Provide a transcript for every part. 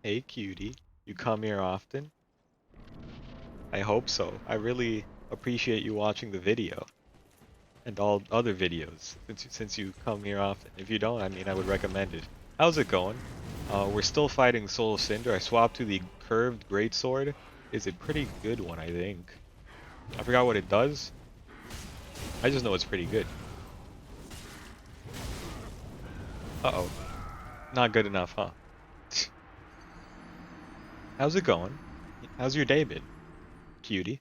Hey cutie, you come here often? I hope so. I really appreciate you watching the video and all other videos since you come here often. If you don't, I mean, I would recommend it. How's it going? We're still fighting Soul Cinder. I swapped to the curved greatsword. It's a pretty good one, I think. I forgot what it does. I just know it's pretty good. Uh-oh. Not good enough, huh? How's it going? How's your day been, cutie?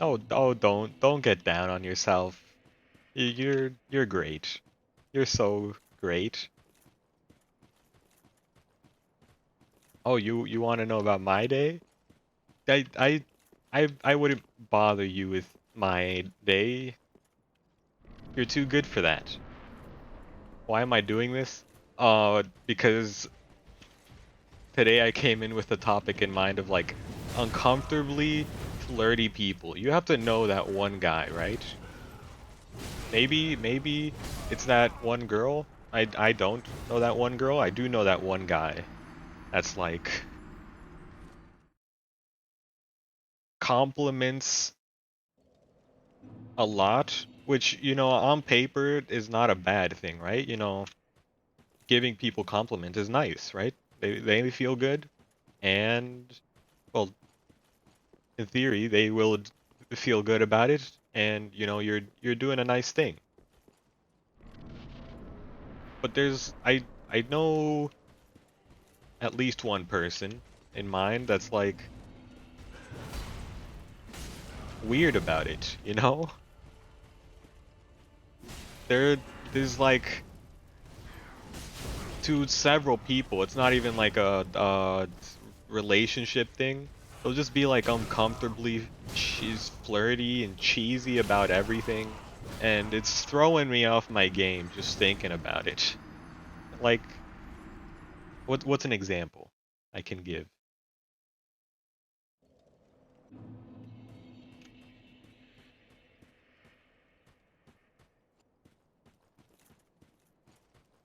Oh, don't get down on yourself. You're great. You're so great. Oh, you want to know about my day? I I I wouldn't bother you with my day. You're too good for that. Why am I doing this? Because today I came in with a topic in mind of like uncomfortably flirty people. You have to know that one guy, right? Maybe it's that one girl. I don't know that one girl. I do know that one guy. That's like compliments a lot, which, on paper is not a bad thing, right? Giving people compliment is nice, right? They feel good, and well, in theory, they will feel good about it, and you're doing a nice thing. But I know at least one person in mind that's like weird about it, you know? There there's like to several people. It's not even like a relationship thing. It'll just be like uncomfortably she's flirty and cheesy about everything, and it's throwing me off my game just thinking about it. Like, what's an example I can give?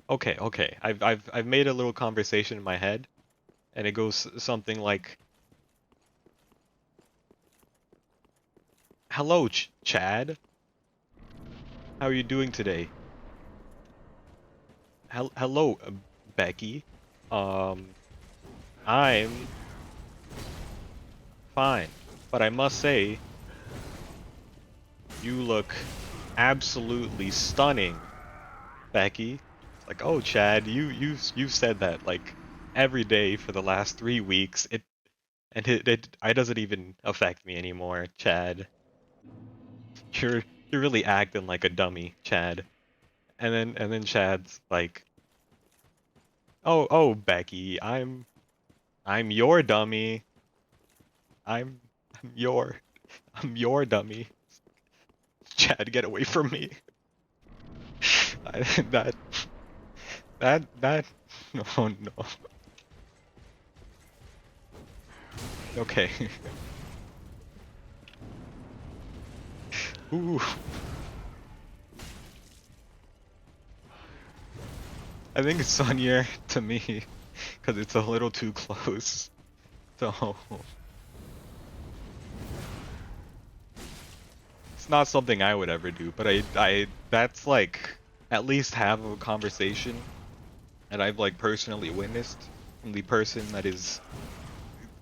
Okay. I've made a little conversation in my head, and it goes something like, "Hello, Chad. How are you doing today? Hello, Becky. Um, I'm fine, but I must say, you look absolutely stunning, Becky." It's like, "Oh, Chad, you've said that like every day for the last 3 weeks. It doesn't even affect me anymore, Chad. You're you're really acting like a dummy, Chad." And then Chad's like, "Oh, Becky, I'm your dummy. I'm I'm your I'm your dummy. Chad, get away from me." I, that that no, no. Okay. Ooh. I think it's funnier to me because it's a little too close. So it's not something I would ever do, but I that's like at least have a conversation that I've like personally witnessed from the person that is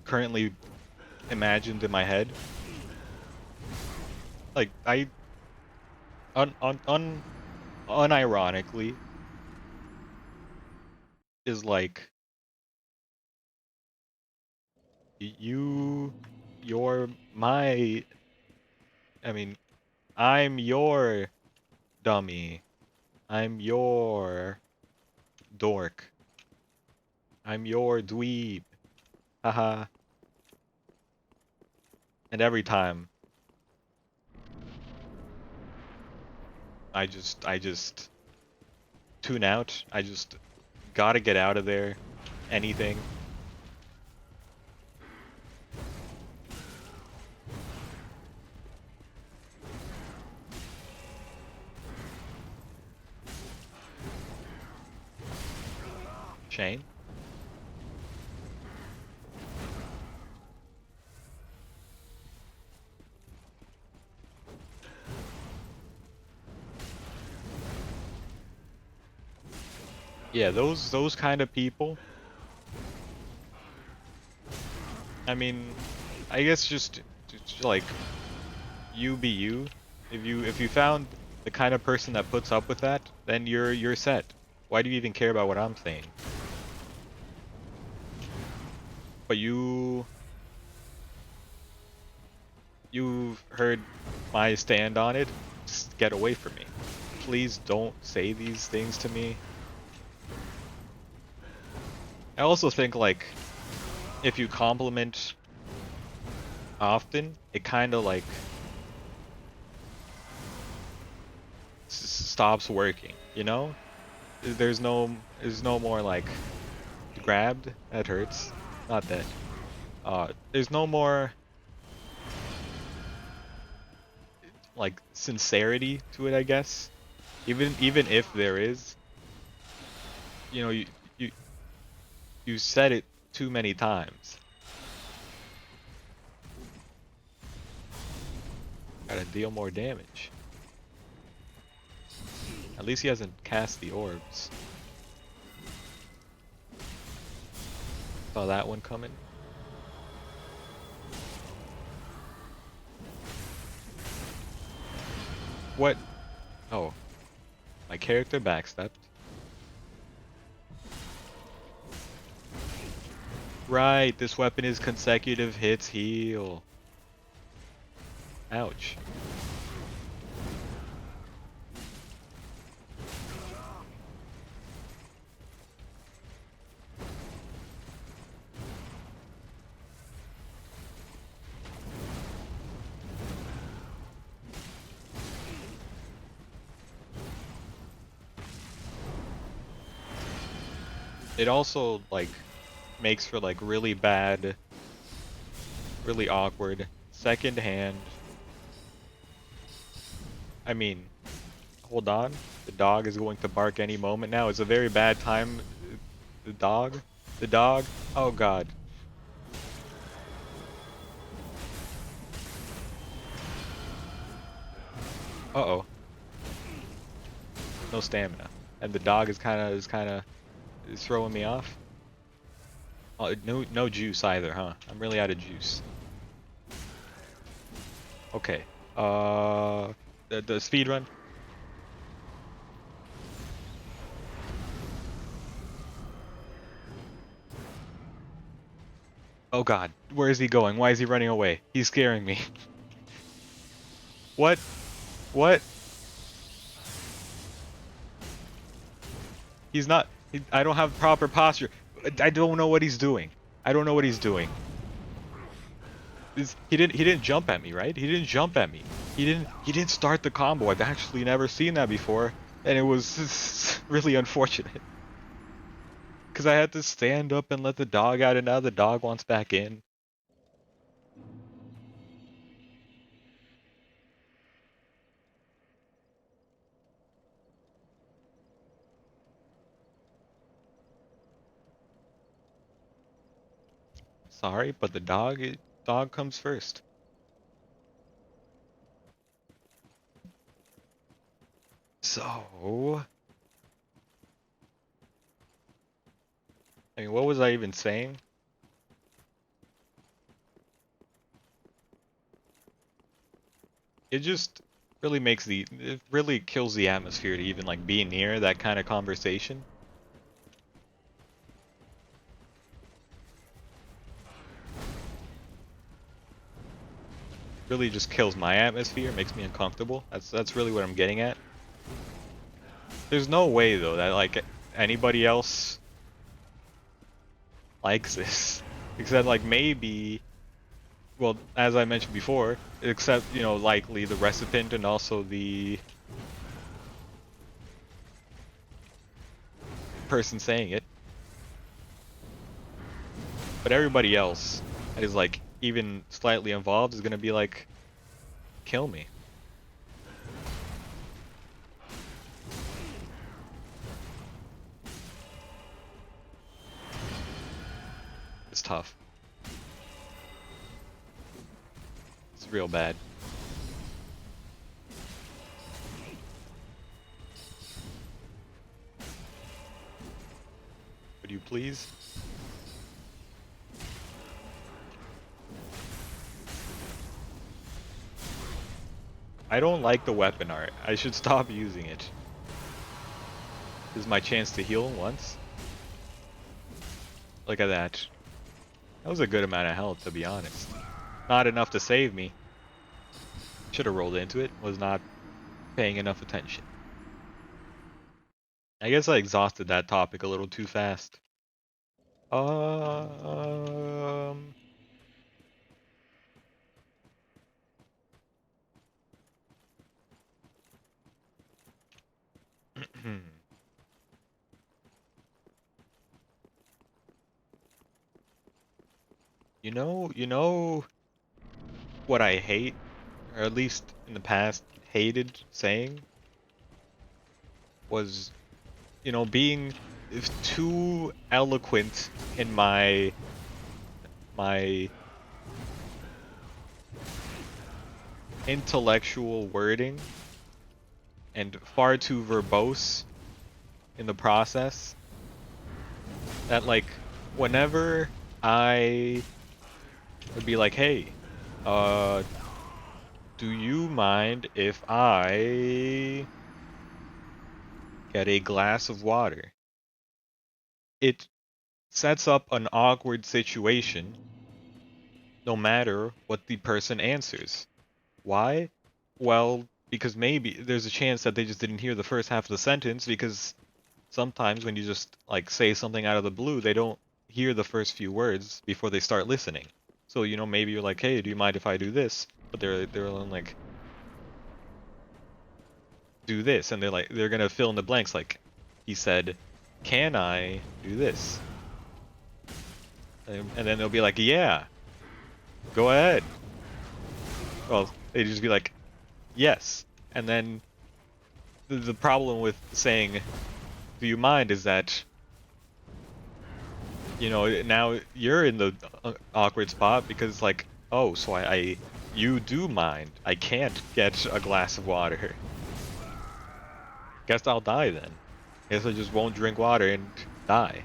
currently imagined in my head. Like I unironically is like you you're my I mean I'm your dummy. I'm your dork. I'm your dweeb. Haha. And every time I just tune out. I just gotta get out of there. Anything. Shane? Yeah, those kind of people. I mean, I guess just like you be you. If you found the kind of person that puts up with that, then you're set. Why do you even care about what I'm saying? But you've heard my stand on it. Just get away from me. Please don't say these things to me. I also think like if you compliment often, it kind of like stops working, you know? There's no more like grabbed, that hurts. Not that. There's no more like sincerity to it, I guess. Even if there is, you know, you you said it too many times. Gotta deal more damage. At least he hasn't cast the orbs. Saw that one coming. What? Oh, my character backstepped. Right, this weapon is consecutive hits heal. Ouch. It also like makes for like really bad, really awkward second hand. I mean, hold on. The dog is going to bark any moment now. It's a very bad time. The dog? The dog? Oh god. Uh-oh. No stamina. And the dog is kinda throwing me off. Oh, no juice either, huh? I'm really out of juice. Okay. The speed run. Oh god, where is he going? Why is he running away? He's scaring me. What? What? He's not. I don't have proper posture. I don't know what he's doing. I don't know what he's doing. He didn't jump at me, right? He didn't jump at me. He didn't start the combo. I've actually never seen that before, and it was really unfortunate. Cause I had to stand up and let the dog out, and now the dog wants back in. Sorry, but the dog comes first. So, I mean, what was I even saying? It just it really kills the atmosphere to even like be near that kind of conversation. Really just kills my atmosphere, makes me uncomfortable. That's really what I'm getting at. There's no way though that like anybody else likes this. Except like maybe, well, as I mentioned before, except, you know, likely the recipient and also the person saying it. But everybody else that is like even slightly involved is gonna be like, kill me. it's tough. It's real bad. Would you please? I don't like the weapon art. I should stop using it. This is my chance to heal once. Look at that. That was a good amount of health, to be honest. Not enough to save me. Should have rolled into it. Was not paying enough attention. I guess I exhausted that topic a little too fast. You know what I hate, or at least in the past hated saying, was, being too eloquent in my intellectual wording and far too verbose in the process. That, like, whenever I would be like, hey, do you mind if I get a glass of water? It sets up an awkward situation no matter what the person answers. Why? Well, because maybe there's a chance that they just didn't hear the first half of the sentence, because sometimes when you just like say something out of the blue, they don't hear the first few words before they start listening. So, maybe you're like, hey, do you mind if I do this? But they're like, do this, and they're gonna fill in the blanks like, he said, can I do this? And then they'll be like, yeah, go ahead. Well, they just be like, yes. And then the problem with saying, do you mind, is that, now you're in the awkward spot because, like, oh, so you do mind. I can't get a glass of water. Guess I'll die then. Guess I just won't drink water and die.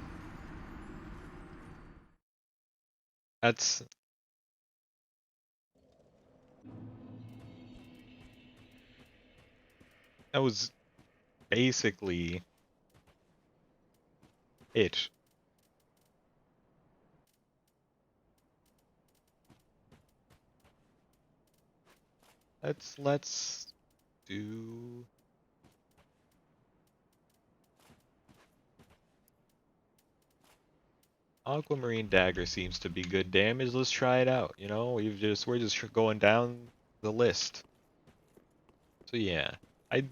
That was basically it. Let's do Aquamarine Dagger seems to be good damage. Let's try it out. We're just going down the list. So yeah, I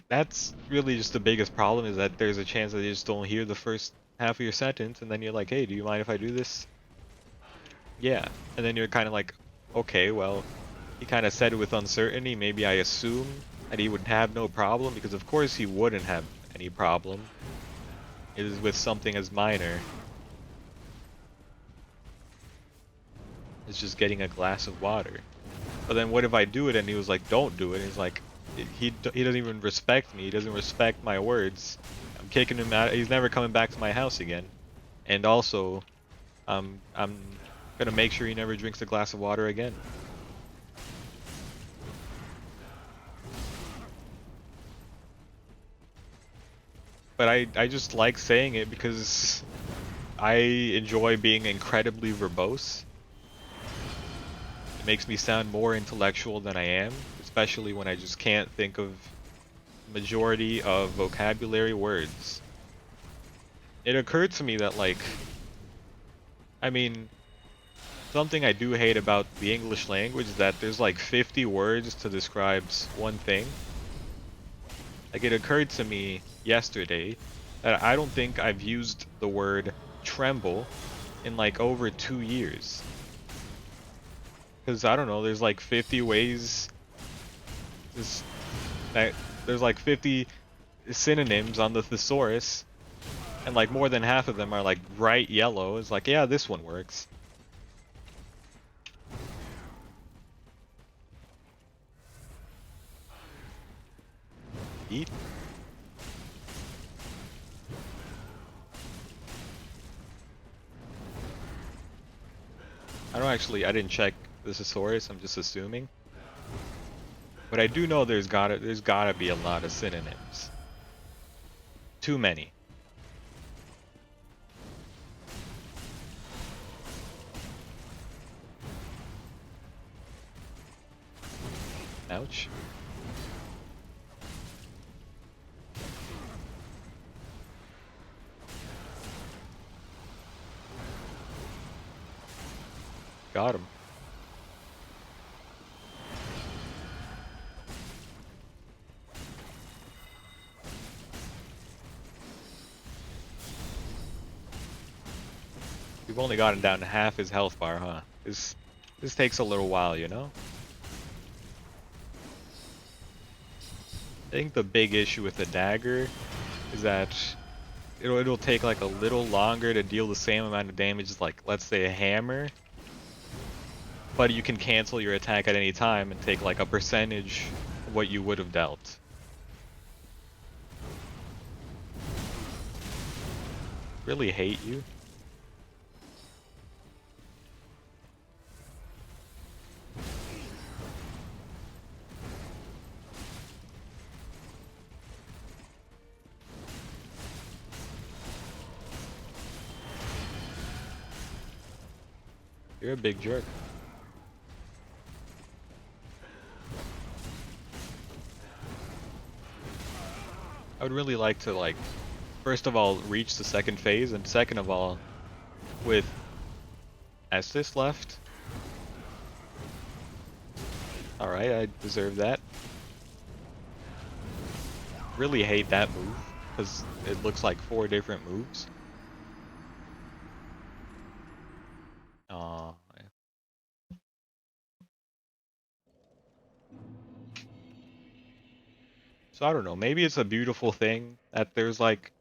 that's really just the biggest problem, is that there's a chance that you just don't hear the first half of your sentence, and then you're like, hey, do you mind if I do this? Yeah, and then you're kind of like, okay, well, he kind of said it with uncertainty. Maybe I assume that he would have no problem, because of course he wouldn't have any problem. It is with something as minor. It's just getting a glass of water. But then what if I do it and he was like, don't do it? He's like, he doesn't even respect me. He doesn't respect my words. I'm kicking him out. He's never coming back to my house again. And also, I'm gonna make sure he never drinks a glass of water again. But I just like saying it because I enjoy being incredibly verbose. It makes me sound more intellectual than I am, especially when I just can't think of the majority of vocabulary words. It occurred to me that, like, I mean, something I do hate about the English language is that there's like 50 words to describe one thing. Like, it occurred to me yesterday that I don't think I've used the word tremble in like over 2 years. Because, I don't know, there's like 50 ways, there's like 50 synonyms on the thesaurus, And like more than half of them are like bright yellow. It's like, yeah, this one works. Eat. I didn't check the thesaurus, I'm just assuming. But I do know there's gotta be a lot of synonyms. Too many. Ouch. Got him. We've only gotten down to half his health bar, huh? This takes a little while, you know? I think the big issue with the dagger is that it'll take like a little longer to deal the same amount of damage as like, let's say, a hammer. But you can cancel your attack at any time and take like a percentage of what you would have dealt. Really hate you. You're a big jerk. I would really like to, like, first of all, reach the second phase, and second of all, with Estes left. Alright, I deserve that. Really hate that move, because it looks like 4 different moves. Aw. So I don't know, maybe it's a beautiful thing that there's like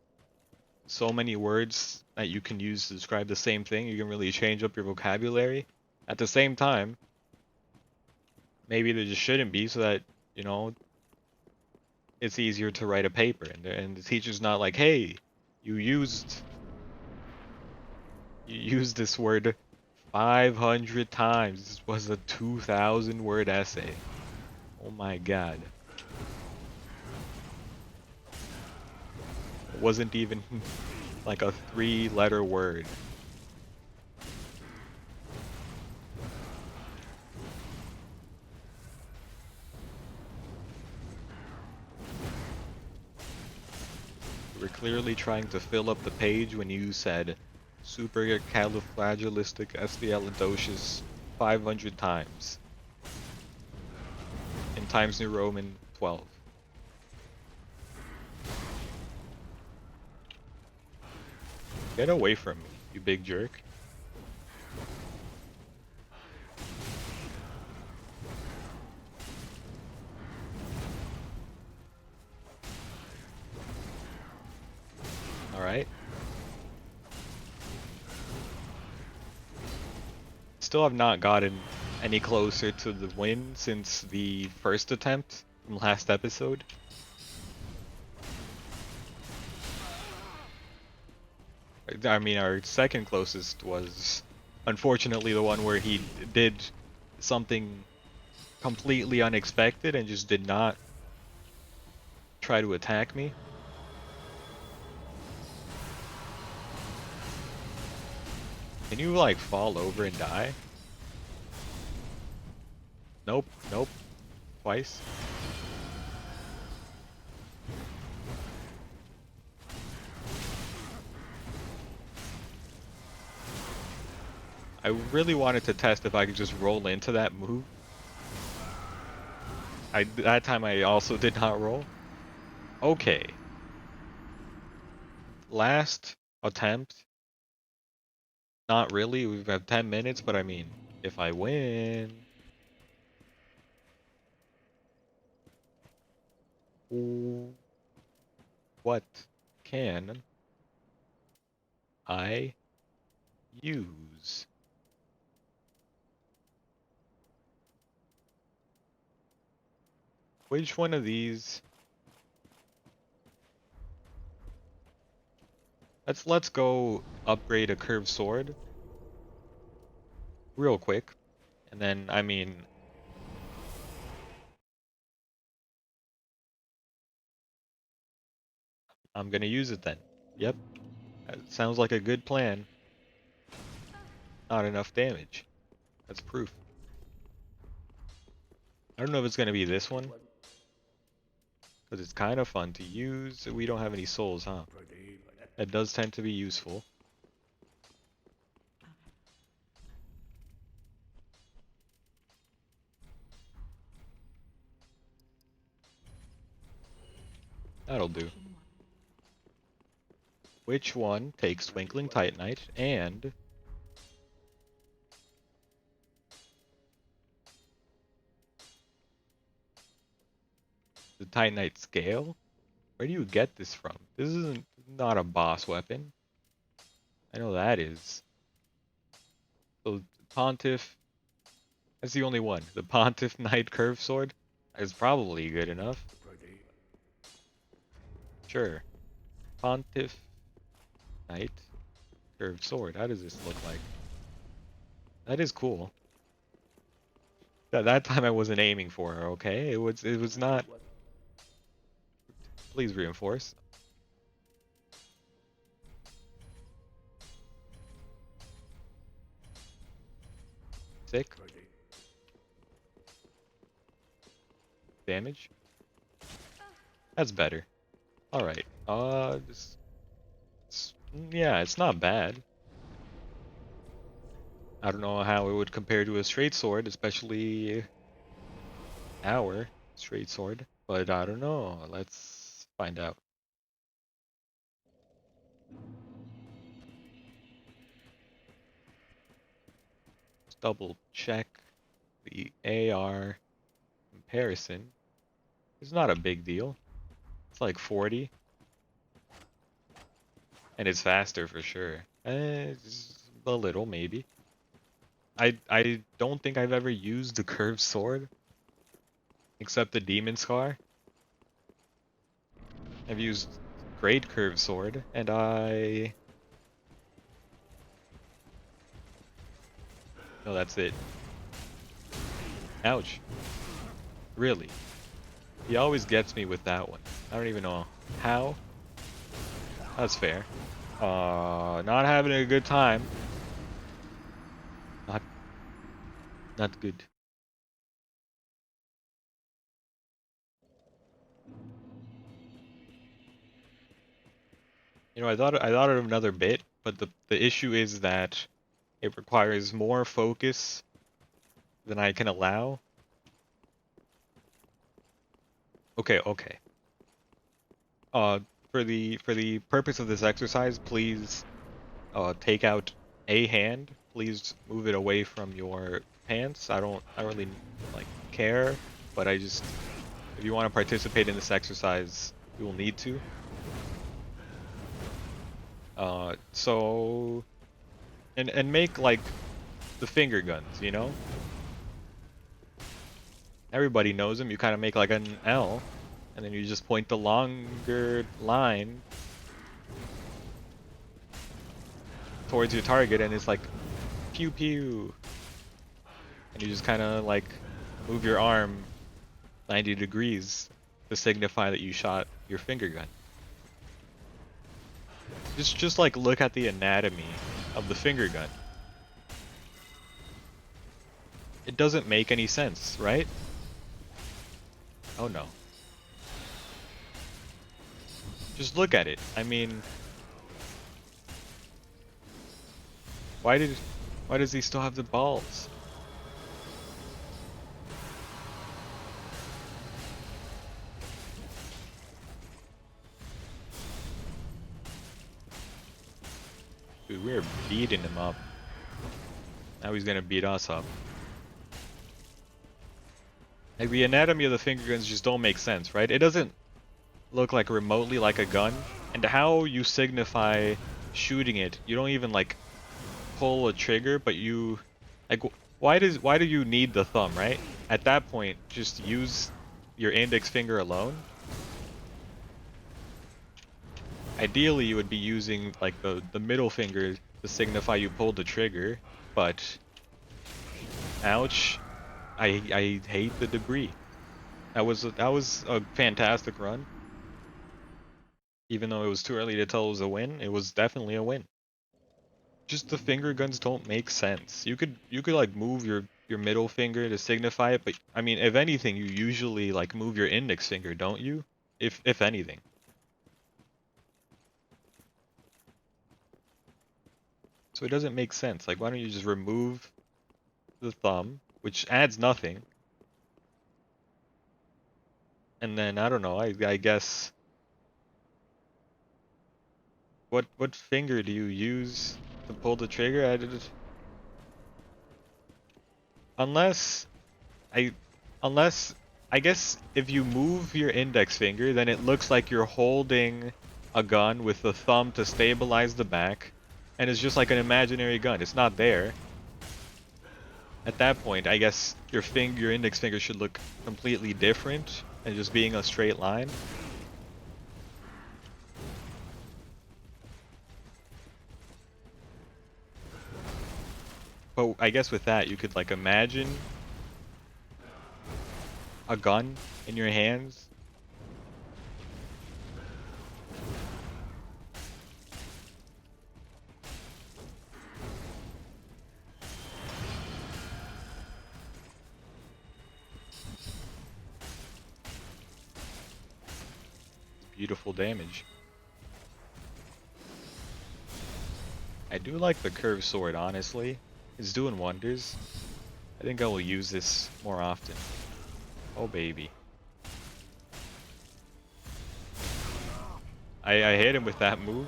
so many words that you can use to describe the same thing. You can really change up your vocabulary. At the same time, maybe there just shouldn't be, so that, you know, it's easier to write a paper, and the teacher's not like, hey, you used this word 500 times. This was a 2,000 word essay. Oh my god. It wasn't even like a 3-letter word. You were clearly trying to fill up the page when you said supercalifragilisticexpialidocious 500 times in Times New Roman 12. Get away from me, you big jerk. Alright. Still have not gotten any closer to the win since the first attempt from last episode. I mean, our second closest was unfortunately the one where he did something completely unexpected and just did not try to attack me. Can you like fall over and die? Nope, nope. Twice. I really wanted to test if I could just roll into that move. That time I also did not roll. Okay. Last attempt. Not really. We've got 10 minutes, but I mean, if I win. What can I use? Which one of these? Let's go upgrade a curved sword real quick. And then, I mean, I'm gonna use it then. Yep, that sounds like a good plan. Not enough damage. That's proof. I don't know if it's gonna be this one, because it's kind of fun to use. We don't have any souls, huh? That does tend to be useful. That'll do. Which one takes Twinkling Titanite and the Titanite scale? Where do you get this from? This isn't not a boss weapon. I know that is. So Pontiff, that's the only one. The Pontiff Knight Curve Sword is probably good enough. Sure. Pontiff Knight Curved Sword. How does this look like? That is cool. That time I wasn't aiming for her, okay? It was not. Please reinforce. Sick. Damage. That's better. Alright. Yeah, it's not bad. I don't know how it would compare to a straight sword, especially our straight sword, but I don't know. Let's find out. Let's double check the AR comparison. It's not a big deal. It's like 40. And it's faster for sure. Just a little, maybe. I don't think I've ever used the curved sword. Except the Demon Scar. I've used Great Curved Sword, and no, that's it. Ouch. Really? He always gets me with that one. I don't even know how. That's fair. Not having a good time. Not good. You know, I thought of another bit, but the issue is that it requires more focus than I can allow. Okay. Uh, for the purpose of this exercise, please take out a hand. Please move it away from your pants. I don't really like care, but if you want to participate in this exercise, you will need to. So and make like the finger guns, you know? Everybody knows them. You kind of make like an L, and then you just point the longer line towards your target, and it's like pew pew. And you just kind of like move your arm 90 degrees to signify that you shot your finger gun. Just like look at the anatomy of the finger gun. It doesn't make any sense, right? Oh no. Just look at it. I mean, why does he still have the balls? Dude, we're beating him up. Now he's gonna beat us up. Like, the anatomy of the finger guns just don't make sense, right? It doesn't look like remotely like a gun. And how you signify shooting it, you don't even like pull a trigger, but you like why do you need the thumb, right? At that point, just use your index finger alone. Ideally, you would be using like the middle finger to signify you pulled the trigger, but ouch, I hate the debris. That was a fantastic run. Even though it was too early to tell it was a win, it was definitely a win. Just the finger guns don't make sense. You could like move your middle finger to signify it, but I mean, if anything, you usually like move your index finger, don't you? If anything. So it doesn't make sense. Like, why don't you just remove the thumb, which adds nothing, and then I don't know. I guess what finger do you use to pull the trigger? Unless I unless I guess if you move your index finger, then it looks like you're holding a gun with the thumb to stabilize the back, and it's just like an imaginary gun. It's not there. At that point, I guess your index finger should look completely different and just being a straight line. But I guess with that, you could like imagine a gun in your hands. Beautiful damage. I do like the curved sword, honestly. It's doing wonders. I think I will use this more often. Oh baby. I hit him with that move,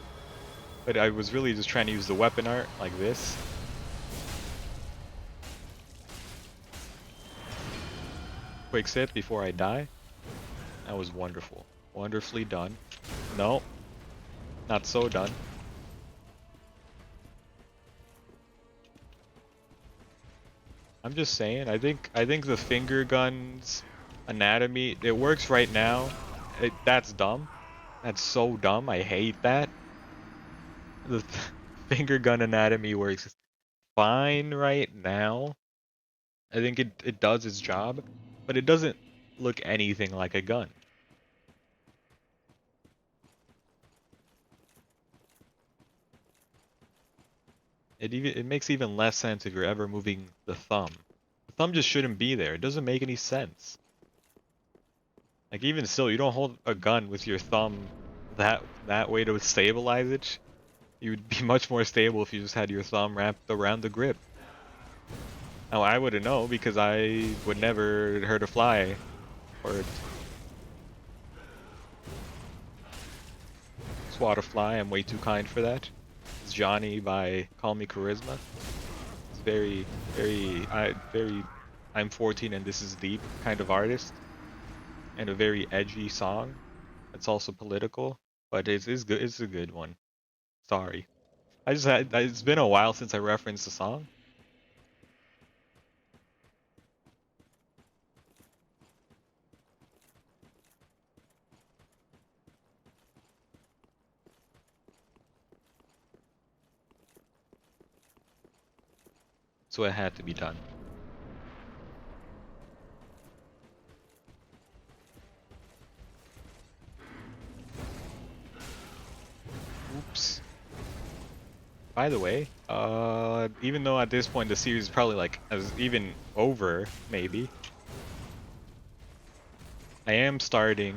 but I was really just trying to use the weapon art like this. Quick sip before I die. That was wonderful. Wonderfully done. No, not so done. I'm just saying, I think the finger guns anatomy, it works right now. That's dumb. That's so dumb. I hate that. The finger gun anatomy works fine right now. I think it does its job, but it doesn't look anything like a gun. It makes even less sense if you're ever moving the thumb. The thumb just shouldn't be there. It doesn't make any sense. Like even still, you don't hold a gun with your thumb that way to stabilize it. You'd be much more stable if you just had your thumb wrapped around the grip. Now I wouldn't know because I would never hurt a fly or swat a fly. I'm way too kind for that. It's Johnny by Call Me Charisma. It's very I'm 14 and this is deep kind of artist, and a very edgy song. It's also political, but it's good. It's a good one. Sorry, it's been a while since I referenced the song. So it had to be done. Oops. By the way, even though at this point the series is probably like as even over, maybe, I am starting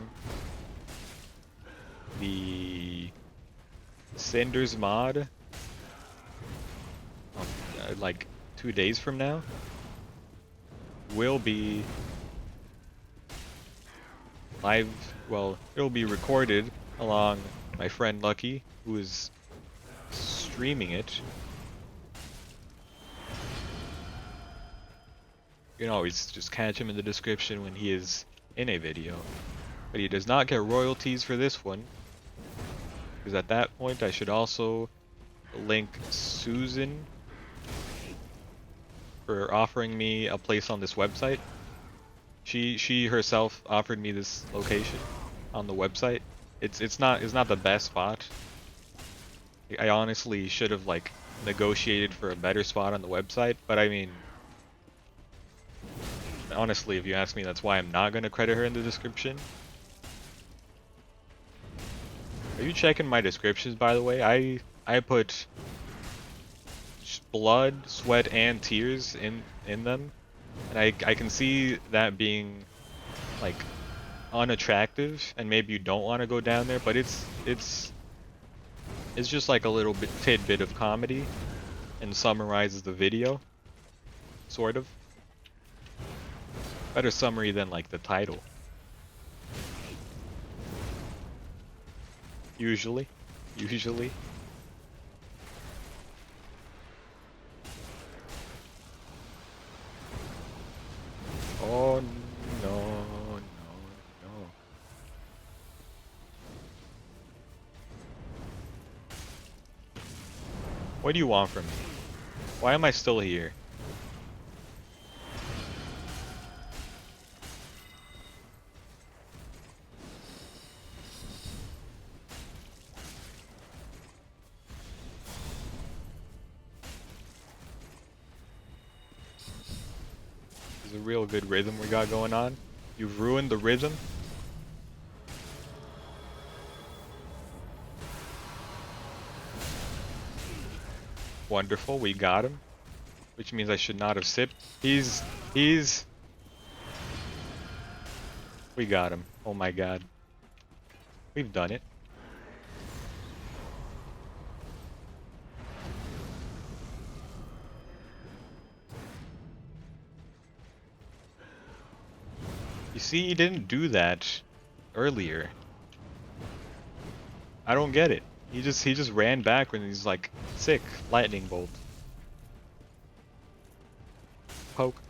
the Cinders mod like 2 days from now. Will be live, well, it'll be recorded along my friend Lucky, who is streaming it. You can always just catch him in the description when he is in a video. But he does not get royalties for this one, because at that point I should also link Susan for offering me a place on this website. She herself offered me this location on the website. It's not the best spot. I honestly should have like negotiated for a better spot on the website, but I mean, honestly, if you ask me, that's why I'm not gonna credit her in the description. Are you checking my descriptions, by the way? I put blood, sweat, and tears in them, and I can see that being like unattractive, and maybe you don't want to go down there, but it's just like a little bit tidbit of comedy, and summarizes the video, sort of. Better summary than like the title. Usually. Oh no. What do you want from me? Why am I still here? There's a real good rhythm we got going on. You've ruined the rhythm. Wonderful, we got him. Which means I should not have sipped. We got him. Oh my god. We've done it. You see, he didn't do that earlier. I don't get it. He just ran back when he's like, sick, lightning bolt. Poke.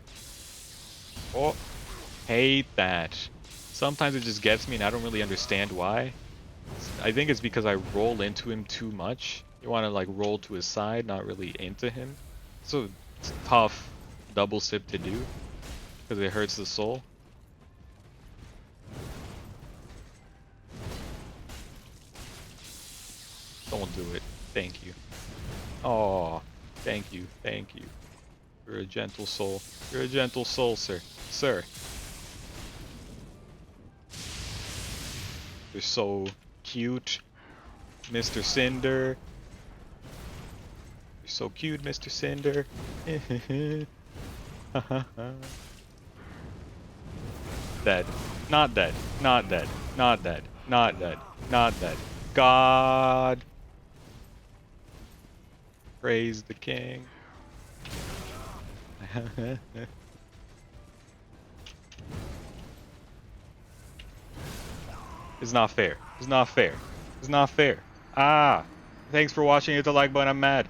Oh, hate that. Sometimes it just gets me and I don't really understand why. I think it's because I roll into him too much. You want to like roll to his side, not really into him. So it's a tough double sip to do because it hurts the soul. Don't do it. Thank you. Oh, thank you. You're a gentle soul. You're a gentle soul, sir. Sir. You're so cute, Mr. Cinder. You're so cute, Mr. Cinder. Dead. Not dead. Not dead. Not dead. Not dead. Not dead. God. Praise the king. It's not fair. It's not fair. It's not fair. Ah! Thanks for watching. Hit the like button. I'm mad.